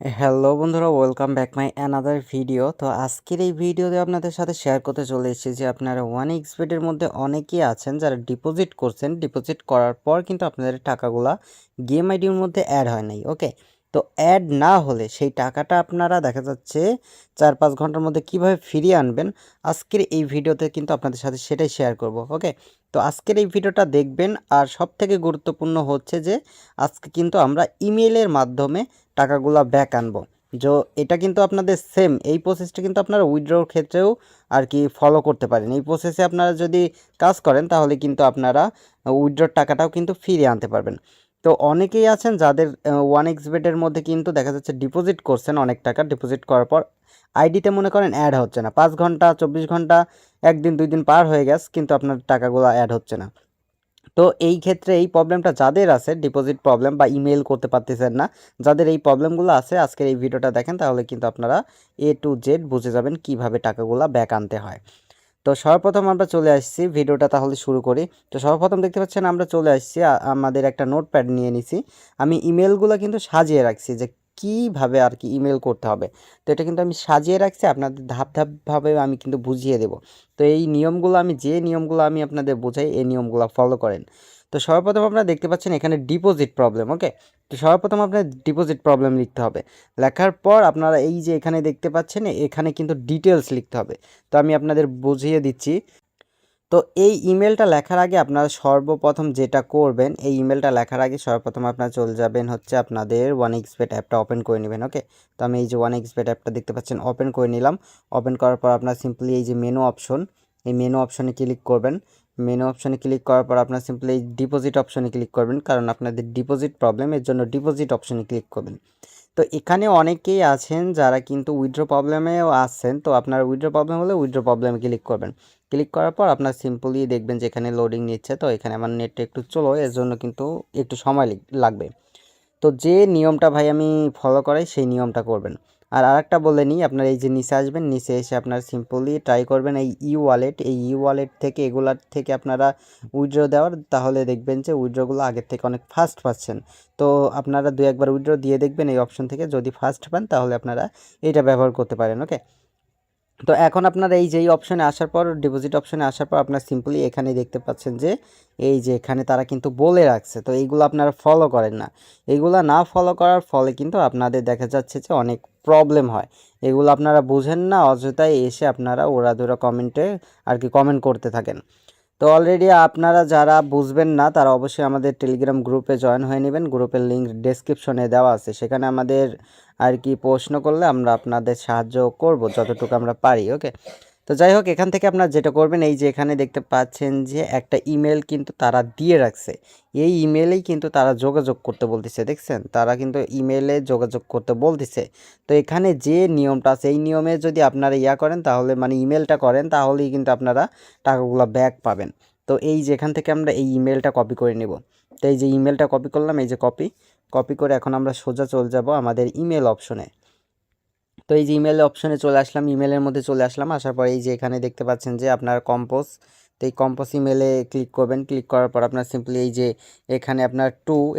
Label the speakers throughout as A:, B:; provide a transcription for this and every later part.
A: Hello বন্ধুরা, welcome back my another video. তো আজকের এই ভিডিওতে আপনাদের সাথে শেয়ার করতে চলে এসেছি যে আপনারা OneXBet-এর মধ্যে অনেকেই আছেন যারা ডিপোজিট করছেন। ডিপোজিট করার পর কিন্তু আপনাদের টাকাগুলা গেম আইডির মধ্যে অ্যাড হয় নাই। ওকে, তো অ্যাড না হলে সেই টাকাটা আপনারা দেখা যাচ্ছে 4-5 ঘন্টার মধ্যে কিভাবে ফিরিয়ে আনবেন, আজকের এই ভিডিওতে কিন্তু আপনাদের সাথে সেটাই শেয়ার করব। ওকে, তো আজকের এই ভিডিওটা দেখবেন। আর সবথেকে গুরুত্বপূর্ণ হচ্ছে যে আজকে কিন্তু আমরা ইমেইলের মাধ্যমে টাকাগুলা ব্যাক আনবো। এটা কিন্তু আপনাদের সেম এই প্রসেসটা কিন্তু আপনারা উইথড্রর ক্ষেত্রেও আর কি ফলো করতে পারেন। এই প্রসেসে আপনারা যদি কাজ করেন তাহলে কিন্তু আপনারা উইথড্রর টাকাটাও কিন্তু ফিরিয়ে আনতে পারবেন। তো অনেকেই আছেন যাদের OneXBet-এর মধ্যে কিন্তু দেখা যাচ্ছে ডিপোজিট করছেন অনেক টাকা, ডিপোজিট করার পর আইডিতে মনে করেন অ্যাড হচ্ছে না। 5 ঘন্টা 24 ঘন্টা, একদিন 2 দিন পার হয়ে গেছে কিন্তু আপনার টাকাগুলো অ্যাড হচ্ছে না। তো এই ক্ষেত্রে এই প্রবলেমটা যাদের আছে, ডিপোজিট প্রবলেম বা ইমেল করতে পারতেছেন না, যাদের এই প্রবলেমগুলো আছে, আজকের এই ভিডিওটা দেখেন তাহলে কিন্তু আপনারা A to Z বুঝে যাবেন কিভাবে টাকাগুলো ব্যাক আনতে হয়। তো সর্বপ্রথম আমরা চলে আসছি, ভিডিওটা তাহলে শুরু করি। তো সর্বপ্রথম দেখতে পাচ্ছেন আমরা চলে আসছি, আমাদের একটা নোটপ্যাড নিয়ে নিছি। আমি ইমেলগুলো কিন্তু সাজিয়ে রাখছি যে কিভাবে আর কি ইমেল করতে হবে। তো এটা কিন্তু আমি সাজিয়ে রাখছি, আপনাদের ধাপ ধাপভাবে আমি কিন্তু বুঝিয়ে দেব। তো এই নিয়মগুলো যে নিয়মগুলো আমি আপনাদের বোঝাই, এই নিয়মগুলো ফলো করেন। তো সর্বপ্রথম আপনারা দেখতে পাচ্ছেন এখানে ডিপোজিট প্রবলেম। ওকে, তো সর্বপ্রথম আপনার ডিপোজিট প্রবলেম লিখতে হবে। লেখার পর আপনারা এই যে এখানে দেখতে পাচ্ছেন, এখানে কিন্তু ডিটেলস লিখতে হবে। তো আমি আপনাদের বুঝিয়ে দিচ্ছি। তো এই ইমেলটা লেখার আগে আপনারা সর্বপ্রথম যেটা করবেন, এই ইমেলটা লেখার আগে সর্বপ্রথম আপনারা চলে যাবেন হচ্ছে আপনাদের OneXBet অ্যাপটা ওপেন করে নেবেন। ওকে, তো আমি এই যে OneXBet অ্যাপটা দেখতে পাচ্ছেন ওপেন করে নিলাম। ওপেন করার পর আপনার সিম্পলি এই যে মেনু অপশন, এই মেনু অপশনে ক্লিক করবেন। মেনু অপশনে ক্লিক করার পর আপনার সিম্পলি এই ডিপোজিট অপশনে ক্লিক করবেন, কারণ আপনাদের ডিপোজিট প্রবলেম, এর জন্য ডিপোজিট অপশনে ক্লিক করবেন। তো এখানে অনেকেই আছেন যারা কিন্তু উইথড্র প্রবলেমেও আছেন। তো আপনার উইথড্র প্রবলেম হলে উইথড্র প্রবলেমে ক্লিক করবেন। ক্লিক করার পর আপনার সিম্পলি দেখবেন যে এখানে লোডিং নিচ্ছে। তো এখানে আমার নেটটা একটু চলো, এর জন্য কিন্তু একটু সময় লাগবে। তো যে নিয়মটা ভাই আমি ফলো করাই সেই নিয়মটা করবেন। আর আরেকটা বলে নিই, আপনার এই যে নিচে আসবেন, নিচে এসে আপনার সিম্পলি ট্রাই করবেন এই ওয়ালেট, এই ওয়ালেট থেকে এগুলার থেকে আপনারা উইথড্র দেওয়ার, তাহলে দেখবেন যে উইথড্রগুলো আগের থেকে অনেক ফাস্ট পাচ্ছেন। তো আপনারা 2-1 বার উইথড্র দিয়ে দেখবেন এই অপশন থেকে, যদি ফাস্ট পান তাহলে আপনারা এটা ব্যবহার করতে পারেন। ওকে, তো এখন আপনার এই যে এই অপশনে আসার পর, ডিপোজিট অপশনে আসার পর আপনার সিম্পলি এখানে দেখতে পাচ্ছেন যে এই যে এখানে তারা কিন্তু বলে রাখছে, তো এইগুলো আপনারা ফলো করেন না। এইগুলো না ফলো করার ফলে কিন্তু আপনাদের দেখা যাচ্ছে যে অনেক প্রবলেম হয়। এগুলো আপনারা বুঝেন না, অযথাই এসে আপনারা ওরাদুরা কমেন্টে আর কি কমেন্ট করতে থাকেন। তো অলরেডি আপনারা যারা বুঝবেন না তারা অবশ্যই আমাদের টেলিগ্রাম গ্রুপে জয়েন হয়ে নেবেন। গ্রুপের লিঙ্ক ডেসক্রিপশনে দেওয়া আছে, সেখানে আমাদের আর কি প্রশ্ন করলে আমরা আপনাদের সাহায্য করব যতটুকু আমরা পারি। ওকে, তো যাই হোক, এখান থেকে আপনারা যেটা করবেন, এই যে এখানে দেখতে পাচ্ছেন যে একটা ইমেল কিন্তু তারা দিয়ে রাখছে। এই ইমেলেই কিন্তু তারা যোগাযোগ করতে বলতেছে, দেখছেন, তারা কিন্তু ইমেলে যোগাযোগ করতে বলতেছে। তো এখানে যে নিয়মটা আছে, এই নিয়মে যদি আপনারা করেন তাহলে, মানে ইমেলটা করেন, তাহলেই কিন্তু আপনারা টাকাগুলো ব্যাক পাবেন। তো এই যে এখান থেকে আমরা এই ইমেলটা কপি করে নেব। তো এই যে ইমেলটা কপি করলাম, এই যে কপি করে এখন আমরা সোজা চলে যাব আমাদের ইমেল অপশনে। তো এই যে ইমেল অপশনে চলে আসলাম, ইমেলের মধ্যে চলে আসলাম। আসার পর এই যে এখানে দেখতে পাচ্ছেন যে আপনার কম্পোজ, তো এই কম্পোজ ইমেলে ক্লিক করবেন। ক্লিক করার পর আপনার সিম্পলি এই যে এখানে আপনার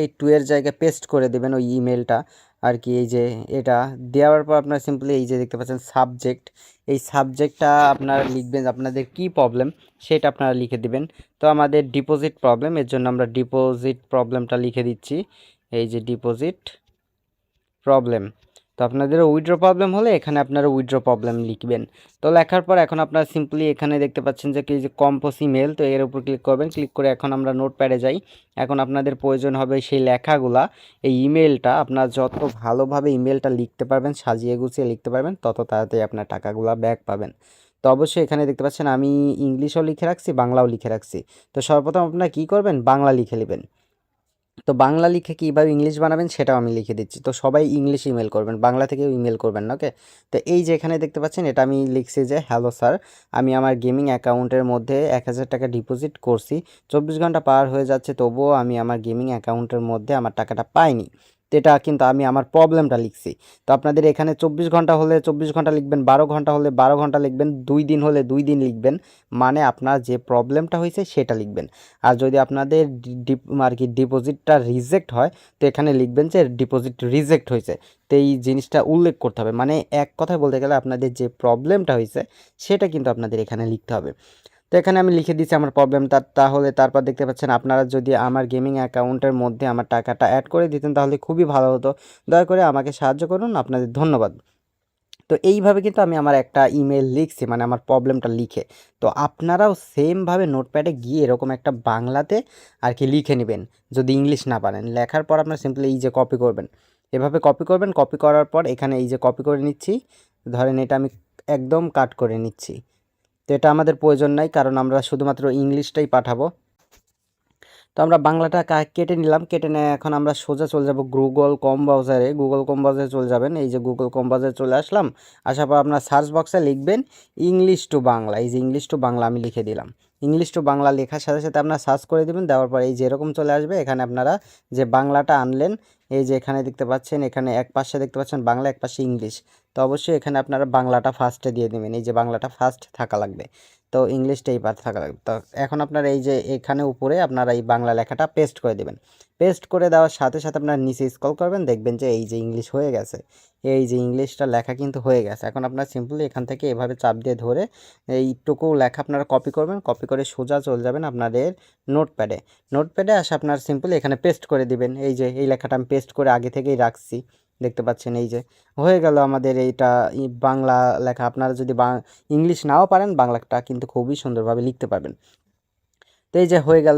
A: এই টু এর জায়গায় পেস্ট করে দেবেন ওই ইমেলটা আর কি। এই যে এটা দেওয়ার পর আপনার সিম্পলি এই যে দেখতে পাচ্ছেন সাবজেক্ট, এই সাবজেক্টটা আপনারা লিখবেন আপনাদের কি প্রবলেম সেটা আপনারা লিখে দিবেন। তো আমাদের ডিপোজিট প্রবলেম, এর জন্য আমরা ডিপোজিট প্রবলেমটা লিখে দিচ্ছি। এই যে ডিপোজিট প্রবলেম। তো আপনাদের উইথড্র প্রবলেম হলে এখানে আপনারা উইথড্র প্রবলেম লিখবেন। তো লেখার পর এখন আপনারা সিম্পলি এখানে দেখতে পাচ্ছেন যে কি যে কম্পোজ ইমেল, তো এর উপর ক্লিক করবেন। ক্লিক করে এখন আমরা নোটপ্যাডে যাই। এখন আপনাদের প্রয়োজন হবে সেই লেখাগুলা, এই ইমেলটা আপনারা যত ভালোভাবে ইমেলটা লিখতে পারবেন, সাজিয়ে গুছিয়ে লিখতে পারবেন, তত তাড়াতাড়ি আপনার টাকাগুলা ব্যাক পাবেন। তো অবশ্যই এখানে দেখতে পাচ্ছেন আমি ইংলিশও লিখে রাখছি, বাংলাও লিখে রাখছি। তো সর্বপ্রথম আপনারা কী করবেন, বাংলা লিখে নেবেন। তো বাংলা লিখে কীভাবে ইংলিশ বানাবেন সেটাও আমি লিখে দিচ্ছি। তো সবাই ইংলিশ ইমেল করবেন, বাংলা থেকেও ইমেল করবেন না। ওকে, তো এই যে এখানে দেখতে পাচ্ছেন, এটা আমি লিখছি যে হ্যালো স্যার, আমি আমার গেমিং অ্যাকাউন্টের মধ্যে 1000 টাকা ডিপোজিট করছি, 24 ঘন্টা পার হয়ে যাচ্ছে তবুও আমি আমার গেমিং অ্যাকাউন্টের মধ্যে আমার টাকাটা পাইনি। তো এটা কিন্তু আমি আমার প্রবলেমটা লিখছি। তো আপনাদের এখানে 24 ঘন্টা হলে 24 ঘন্টা লিখবেন, 12 ঘন্টা হলে 12 ঘন্টা লিখবেন, 2 দিন হলে 2 দিন লিখবেন, মানে আপনার যে প্রবলেমটা হয়েছে সেটা লিখবেন। আর যদি আপনাদের আর কি ডিপোজিটটা রিজেক্ট হয়, তো এখানে লিখবেন যে ডিপোজিট রিজেক্ট হয়েছে। তো এই জিনিসটা উল্লেখ করতে হবে, মানে এক কথায় বলতে গেলে আপনাদের যে প্রবলেমটা হয়েছে সেটা কিন্তু আপনাদের এখানে লিখতে হবে। তো এখানে আমি লিখে দিচ্ছি আমার প্রবলেমটা। তাহলে তারপর দেখতে পাচ্ছেন, আপনারা যদি আমার গেমিং অ্যাকাউন্টের মধ্যে আমার টাকাটা অ্যাড করে দিতেন তাহলে খুবই ভালো হতো। দয়া করে আমাকে সাহায্য করুন, আপনাদের ধন্যবাদ। তো এইভাবে কিন্তু আমি আমার একটা ইমেল লিখছি, মানে আমার প্রবলেমটা লিখে। তো আপনারাও সেমভাবে নোটপ্যাডে গিয়ে এরকম একটা বাংলাতে আর কি লিখে নেবেন, যদি ইংলিশ না পারেন। লেখার পর আপনার সিম্পলি এই যে কপি করবেন, এভাবে কপি করবেন। কপি করার পর এখানে এই যে কপি করে নিচ্ছি, ধরেন এটা আমি একদম কাট করে নিচ্ছি। তো এটা আমাদের প্রয়োজন নাই, কারণ আমরা শুধুমাত্র ইংলিশটাই পাঠাবো। তো আমরা বাংলাটা কেটে নিলাম। কেটে নিয়ে এখন আমরা সোজা চলে যাব গুগল ক্রোম ব্রাউজারে। গুগল ক্রোম ব্রাউজারে চলে যাবেন, এই যে গুগল ক্রোম ব্রাউজারে চলে আসলাম। আসার পর আপনার সার্চ বক্সে লিখবেন ইংলিশ টু বাংলা। এই যে ইংলিশ টু বাংলা আমি লিখে দিলাম। ইংলিশ টু বাংলা লেখার সাথে সাথে আপনারা সার্চ করে দেবেন। দেওয়ার পর এই যে এরকম চলে আসবে। এখানে আপনারা যে বাংলাটা আনলেন, এই যে এখানে দেখতে পাচ্ছেন, এখানে এক পাশে দেখতে পাচ্ছেন বাংলা, এক পাশে ইংলিশ। তো অবশ্যই এখানে আপনারা বাংলাটা ফার্স্টে দিয়ে দেবেন, এই যে বাংলাটা ফার্স্ট থাকা লাগবে। তো ইংলিশটা এই পার থাকা লাগবে। তো এখন আপনারা এই যে এখানে উপরে আপনারা এই বাংলা লেখাটা পেস্ট করে দেবেন। পেস্ট করে দেওয়ার সাথে সাথে আপনারা নিচে স্ক্রল করবেন, দেখবেন যে এই যে ইংলিশ হয়ে গেছে। এই যে ইংলিশটা লেখা কিন্তু হয়ে গেছে। এখন আপনারা সিম্পলি এখান থেকে এভাবে চাপ দিয়ে ধরে এইটুকু লেখা আপনারা কপি করবেন। কপি করে সোজা চলে যাবেন আপনাদের নোটপ্যাডে। নোটপ্যাডে আসে আপনার সিম্পলি এখানে পেস্ট করে দিবেন। এই যে এই লেখাটা আমি পেস্ট করে আগে থেকেই রাখছি, দেখতে পাচ্ছেন। এই যে হয়ে গেল আমাদের এইটা বাংলা লেখা। আপনারা যদি ইংলিশ নাও পারেন, বাংলাটা কিন্তু খুবই সুন্দরভাবে লিখতে পারবেন। তো এই যে হয়ে গেল।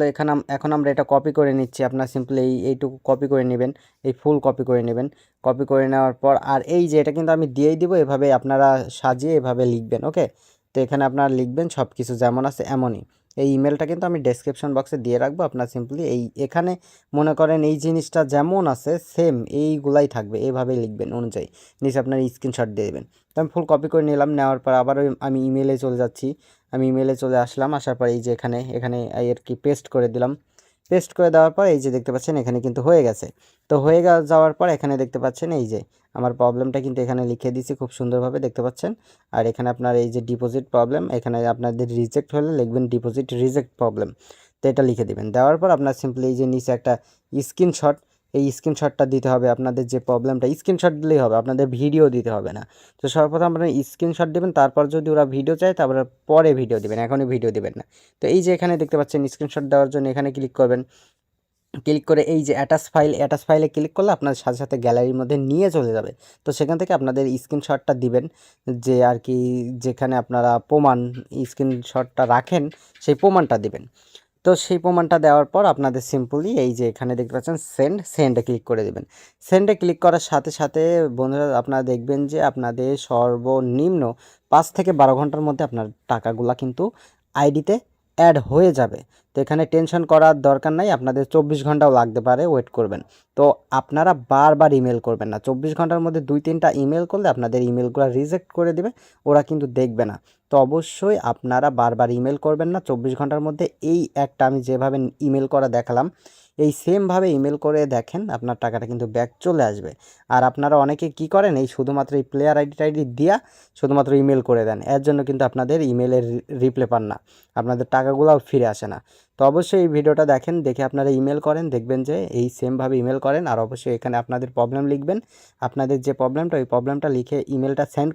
A: এখন আমরা এটা কপি করে নিচ্ছি। আপনার সিম্পলি এইটুকু কপি করে নেবেন, এই ফুল কপি করে নেবেন। কপি করে নেওয়ার পর আর এই যে এটা কিন্তু আমি দিয়েই দিব, এভাবে আপনারা সাজিয়ে এভাবে লিখবেন। ওকে, তো এখানে আপনারা লিখবেন সব কিছু যেমন আছে এমনই। এই ইমেলটা কিন্তু আমি ডেসক্রিপশন বক্সে দিয়ে রাখবো। আপনার সিম্পলি এখানে মনে করেন এই জিনিসটা যেমন আছে সেম এইগুলাই থাকবে, এইভাবেই লিখবেন অনুযায়ী। নিচে আপনার স্ক্রিনশট দিয়ে দেবেন। তো আমি ফুল কপি করে নিলাম। নেওয়ার পর আবার আমি ইমেলে চলে যাচ্ছি। আমি ইমেলে চলে আসলাম। আসার পর এই যে এখানে এখানে আর কি পেস্ট করে দিলাম। পেস্ট করে দেওয়ার পর এই যে দেখতে পাচ্ছেন এখানে কিন্তু হয়ে গেছে। তো হয়ে যাওয়ার পর এখানে দেখতে পাচ্ছেন এই যে আমার প্রবলেমটা কিন্তু এখানে লিখে দিয়েছি খুব সুন্দরভাবে, দেখতে পাচ্ছেন। আর এখানে আপনার এই যে ডিপোজিট প্রবলেম, এখানে আপনাদের রিজেক্ট হলে লিখবেন ডিপোজিট রিজেক্ট প্রবলেম। তো এটা লিখে দিবেন। দেওয়ার পর আপনার সিম্পলি এই যে নিচে একটা স্ক্রিনশট, এই স্ক্রিনশটটা দিতে হবে। আপনাদের যে প্রবলেমটা স্ক্রিনশট দিলেই হবে, আপনাদের ভিডিও দিতে হবে না। তো সর্বপ্রথম আপনারা স্ক্রিনশট দেবেন, তারপর যদি ওরা ভিডিও চায় তারপরে পরে ভিডিও দেবেন, এখনই ভিডিও দেবেন না। তো এই যে এখানে দেখতে পাচ্ছেন স্ক্রিনশট দেওয়ার জন্য এখানে ক্লিক করবেন। ক্লিক করে এই যে অ্যাটাচ ফাইলে ক্লিক করলে আপনার সাথে সাথে গ্যালারির মধ্যে নিয়ে চলে যাবে। তো সেখান থেকে আপনাদের স্ক্রিনশটটা দিবেন, যে আর কি যেখানে আপনারা প্রমাণ স্ক্রিনশটটা রাখেন সেই প্রমাণটা দিবেন। তো সেই প্রমাণটা দেওয়ার পর আপনাদের সিম্পলি এই যে এখানে দেখতে পাচ্ছেন সেন্ডে ক্লিক করে দেবেন। সেন্ডে ক্লিক করার সাথে সাথে বন্ধুরা আপনারা দেখবেন যে আপনাদের সর্বনিম্ন 5 থেকে 12 ঘন্টার মধ্যে আপনার টাকাগুলা কিন্তু আইডিতে অ্যাড হয়ে যাবে। তো এখানে টেনশন করার দরকার নাই, আপনাদের 24 ঘন্টাও লাগতে পারে, ওয়েট করবেন। তো আপনারা বারবার ইমেল করবেন না। 24 ঘন্টার মধ্যে 2-3টা ইমেল করলে আপনাদের ইমেলগুলো রিজেক্ট করে দিবে, ওরা কিন্তু দেখবে না। তো অবশ্যই আপনারা বারবার ইমেল করবেন না। 24 ঘন্টার মধ্যে এই একটা আমি যেভাবে ইমেল করা দেখালাম, এই সেমভাবে ইমেল করে দেখেন, আপনার টাকাটা কিন্তু ব্যাক চলে আসবে। আর আপনারা অনেকে কি করেন, এই শুধুমাত্র এই প্লেয়ার আইডি দিয়া শুধুমাত্র ইমেল করে দেন, এর জন্য কিন্তু আপনাদের ইমেলের রিপ্লাই পান না, আপনাদের টাকাগুলোও ফিরে আসে না। তো অবশ্যই এই ভিডিওটা দেখেন, দেখে আপনারা ইমেল করেন, দেখবেন যে এই সেমভাবে ইমেল করেন। আর অবশ্যই এখানে আপনাদের প্রবলেম লিখবেন, আপনাদের যে প্রবলেমটা ওই প্রবলেমটা লিখে ইমেলটা সেন্ড।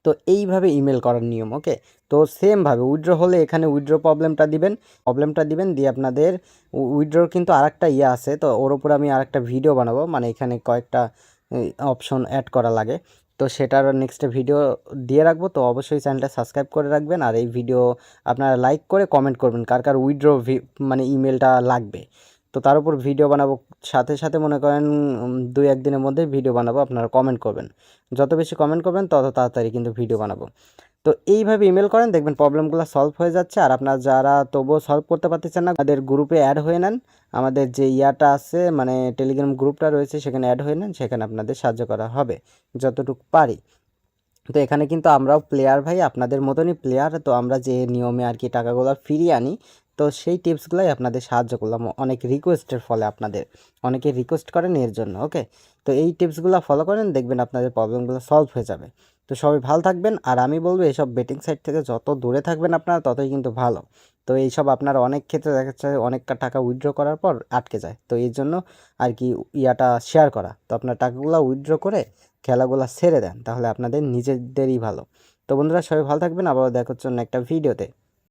A: তো এইভাবে ইমেল করার নিয়ম। ওকে, তো সেমভাবে উইথড্র হলে এখানে উইথড্র প্রবলেমটা দিবেন দিয়ে আপনাদের উইথড্রর কিন্তু আরেকটা ইয়ে আছে, তো ওর উপর আমি আরেকটা ভিডিও বানাবো, মানে এখানে কয়েকটা অপশন অ্যাড করা লাগে। তো সেটার নেক্সট ভিডিও দিয়ে রাখবো। তো অবশ্যই চ্যানেলটা সাবস্ক্রাইব করে রাখবেন। আর এই ভিডিও আপনারা লাইক করে কমেন্ট করবেন কার কার উইথড্র মানে ইমেলটা লাগবে। তো তার উপর ভিডিও বানাবো, সাথে সাথে মনে করেন 2-1 দিনের মধ্যেই ভিডিও বানাবো। আপনারা কমেন্ট করবেন, যত বেশি কমেন্ট করবেন তত তাড়াতাড়ি কিন্তু ভিডিও বানাবো। তো এইভাবে ইমেল করেন, দেখবেন প্রবলেমগুলো সলভ হয়ে যাচ্ছে। আর আপনারা যারা তবুও সলভ করতে পারতেছেন না, আমাদের গ্রুপে অ্যাড হয়ে নেন। আমাদের যে ইয়াটা আছে মানে টেলিগ্রাম গ্রুপটা রয়েছে সেখানে অ্যাড হয়ে নেন, সেখানে আপনাদের সাহায্য করা হবে যতটুকু পারি। তো এখানে কিন্তু আমরাও প্লেয়ার ভাই, আপনাদের মতনই প্লেয়ার। তো আমরা যে নিয়মে আর কি টাকাগুলো ফিরিয়ে আনি, তো সেই টিপসগুলাই আপনাদের সাহায্য করলাম অনেক রিকোয়েস্টের ফলে আপনাদের। অনেকে রিকোয়েস্ট করেন এর জন্য, ওকে? তো এই টিপসগুলো ফলো করেন, দেখবেন আপনাদের প্রবলেমগুলো সলভ হয়ে যাবে। তো সবাই ভালো থাকবেন, আর আমি বলবো এইসব বেটিং সাইট থেকে যত দূরে থাকবেন আপনারা ততই কিন্তু ভালো। তো এইসব আপনারা অনেক ক্ষেত্রে দেখা যাচ্ছে অনেক টাকা উইথড্র করার পর আটকে যায়। তো এর জন্য আর কি ইয়াটা শেয়ার করা। তো আপনার টাকাগুলো উইথড্র করে খেলাগুলো ছেড়ে দেন, তাহলে আপনাদের নিজেদেরই ভালো। তো বন্ধুরা সবাই ভালো থাকবেন, আবারও দেখা হচ্ছে অন্য একটা ভিডিওতে।